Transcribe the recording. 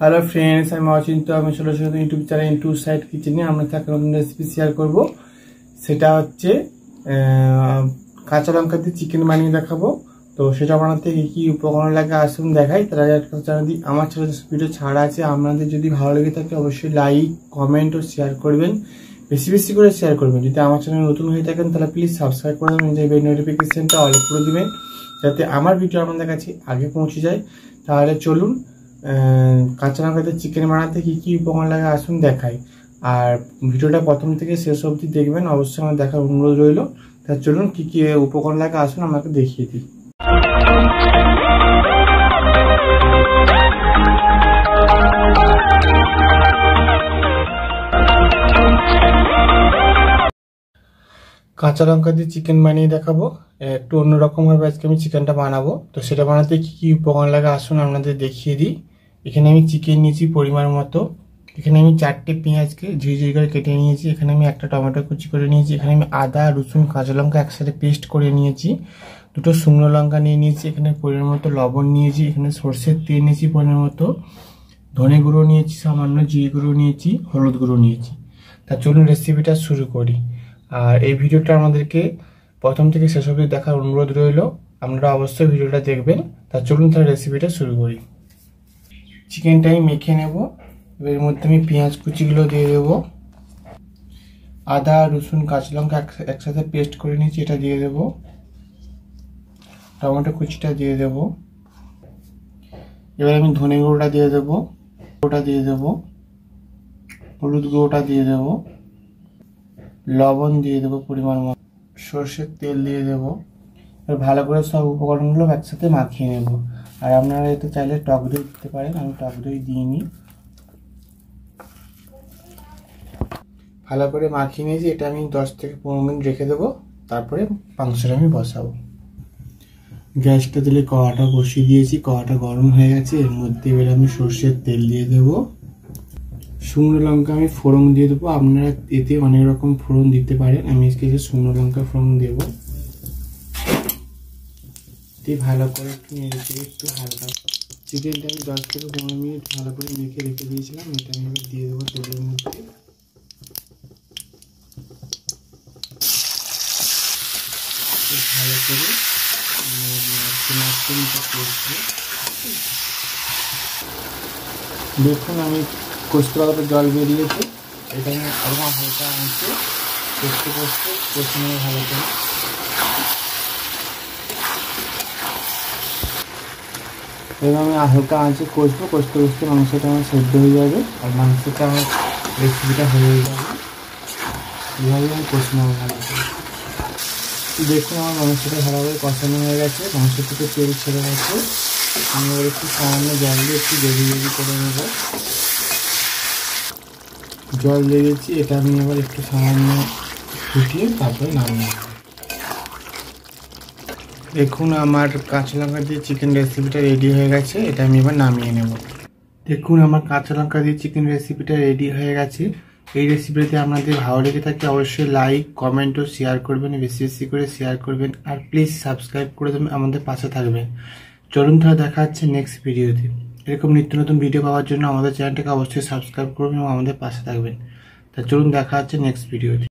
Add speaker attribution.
Speaker 1: Hello friends, আমি অচিন্ত। আমি ছোট ইউটিউব চ্যানেল ইনটু সাইড কিচেনে আমরা একটা নতুন রেসিপি শেয়ার করব। সেটা হচ্ছে কাঁচা লঙ্কা দিয়ে চিকেন বানিয়ে দেখাবো। তো সেটা বানাতে কি কি উপকরণ লাগে আসুন দেখাই। তার আগে একটা চ্যানেল আমার চ্যানেল ভিডিও ছাড়া আছে, আপনাদের যদি ভালো লেগে থাকে অবশ্যই লাইক, কমেন্ট ও শেয়ার করবেন, বেশি বেশি করে শেয়ার করবেন। যদি আমার চ্যানেল নতুন হয়ে থাকেন তাহলে প্লিজ সাবস্ক্রাইব করে দেবেন, যে বেল নোটিফিকেশনটা অল করে দিবেন যাতে আমার ভিডিও আপনাদের কাছে আগে পৌঁছে যায়। তাহলে চলুন কাঁচা লঙ্কাতে চিকেন বানাতে কি কি উপকরণ লাগে আসুন দেখাই। আর ভিডিওটা প্রথম থেকে শেষ অবধি দেখবেন, অবশ্যই আমার দেখার অনুরোধ রইল। তা চলুন কি কি উপকরণ লাগে আসুন আমাকে দেখিয়ে দিই। কাঁচা লঙ্কা দিয়ে চিকেন বানিয়ে দেখাবো, একটু অন্যরকম ভাবে আজকে আমি চিকেনটা বানাবো। তো সেটা বানাতে কি কি উপকরণ লাগে আসুন আপনাদের দেখিয়ে দিই। এখানে আমি চিকেন নিয়েছি পরিমাণ মতো। এখানে আমি 4টে পেঁয়াজকে ঝিরিঝিরি করে কেটে নিয়েছি। এখানে আমি একটা টমেটো কুচি করে নিয়েছি। এখানে আমি আদা, রসুন, কাঁচা লঙ্কা একসাথে পেস্ট করে নিয়েছি। দুটো শুকনো লঙ্কা নিয়ে নিয়েছি। এখানে পরিমাণ মতো লবণ নিয়েছি। এখানে সর্ষের তেল নিয়েছি পরিমাণ মতো, ধনে গুঁড়ো নিয়েছি সামান্য, জিরে গুঁড়ো নিয়েছি, হলুদ গুঁড়ো নিয়েছি। তা চলুন রেসিপিটা শুরু করি। আর এই ভিডিওটা আমাদেরকে প্রথম থেকে শেষ অবধি দেখার অনুরোধ রইল, আপনারা অবশ্যই ভিডিওটা দেখবেন। তা চলুন তাহলে রেসিপিটা শুরু করি। চিকেনটা আমি মেখে নেব। এর মধ্যে আমি পেঁয়াজ কুচিগুলো দিয়ে দেবো, আদা, রসুন, কাঁচা লঙ্কা একসাথে পেস্ট করে নিয়েছি এটা দিয়ে দেবো, টমেটো কুচিটা দিয়ে দেবো। এবার আমি ধনে গুঁড়োটা দিয়ে দেবো, হলুদ গুঁড়োটা দিয়ে দেবো, লবণ দিয়ে দেবো পরিমাণ মতো, সর্ষের তেল দিয়ে দেবো। এবার ভালো করে সব উপকরণগুলো একসাথে মাখিয়ে নেব। আর আপনারা এতে চাইলে টক দই দিতে পারেন, আমি টক দই দিইনি। ভালো করে মাখিয়ে নিয়েছি, এটা আমি 10 থেকে 15 মিনিট রেখে দেবো। তারপরে মাংসটা আমি বসাবো। গ্যাসটা দিলে কড়াটা বসিয়ে দিয়েছি, কড়াটা গরম হয়ে গেছে। এর মধ্যে এবার আমি সর্ষের তেল দিয়ে দেবো, শুকনো লঙ্কা আমি ফোড়ন দিয়ে দেবো। আপনারা এতে অনেক রকম ফোড়ন দিতে পারেন, আমি আজকে শুকনো লঙ্কা ফোড়ন দেবো। ভালো করে একটু নেড়ে চেড়ে একটু হালকা চিকেনটা আমি 10 থেকে 15 মিনিট ভালো করে মেখে রেখে দিয়েছিলাম, এটা আমি এবার দিয়ে দেবো তেলের মধ্যে। ভালো করে দেখুন আমি কষতে পারবো, জল বেরিয়েছে। এটা আমি আরো হালকা আঁচে কষতে নেবো ভালো করে। এবার আমি হালকা আঁচে কষতে মাংসটা আমার সেদ্ধ হয়ে যাবে, আর মাংসটা আমার রেসিপিটা হয়ে যাবে। এভাবে আমি কষে নেবো ভালো করে। দেখুন আমার মাংসটা ভালোভাবে কষানো হয়ে গেছে, মাংস থেকে তেল ছেড়ে গেছে। আমি এবার একটু সামান্য জল দিয়ে একটু গ্রেভি করে নেব। জল দিয়ে দিচ্ছি, এটা আমি এবার একটু সামান্য ফুটিয়ে তারপরে নামিয়ে নেব। দেখুন আমার কাঁচা লঙ্কা দিয়ে চিকেন রেসিপিটা রেডি হয়ে গেছে, এটা আমি এবার নামিয়ে নেব। দেখুন আমার কাঁচা লঙ্কা দিয়ে চিকেন রেসিপিটা রেডি হয়ে গেছে। এই রেসিপিতে আপনাদের ভালো লেগে থাকে অবশ্যই লাইক, কমেন্ট ও শেয়ার করবেন, বেশি বেশি করে শেয়ার করবেন। আর প্লিজ সাবস্ক্রাইব করে দেবেন, আমাদের পাশে থাকবেন। চলুন তাহলে দেখা হচ্ছে নেক্সট ভিডিওতে। এরকম নিত্য নতুন ভিডিও পাওয়ার জন্য আমাদের চ্যানেলটাকে অবশ্যই সাবস্ক্রাইব করবেন এবং আমাদের পাশে থাকবেন। তা চলুন দেখা হচ্ছে নেক্সট ভিডিওতে।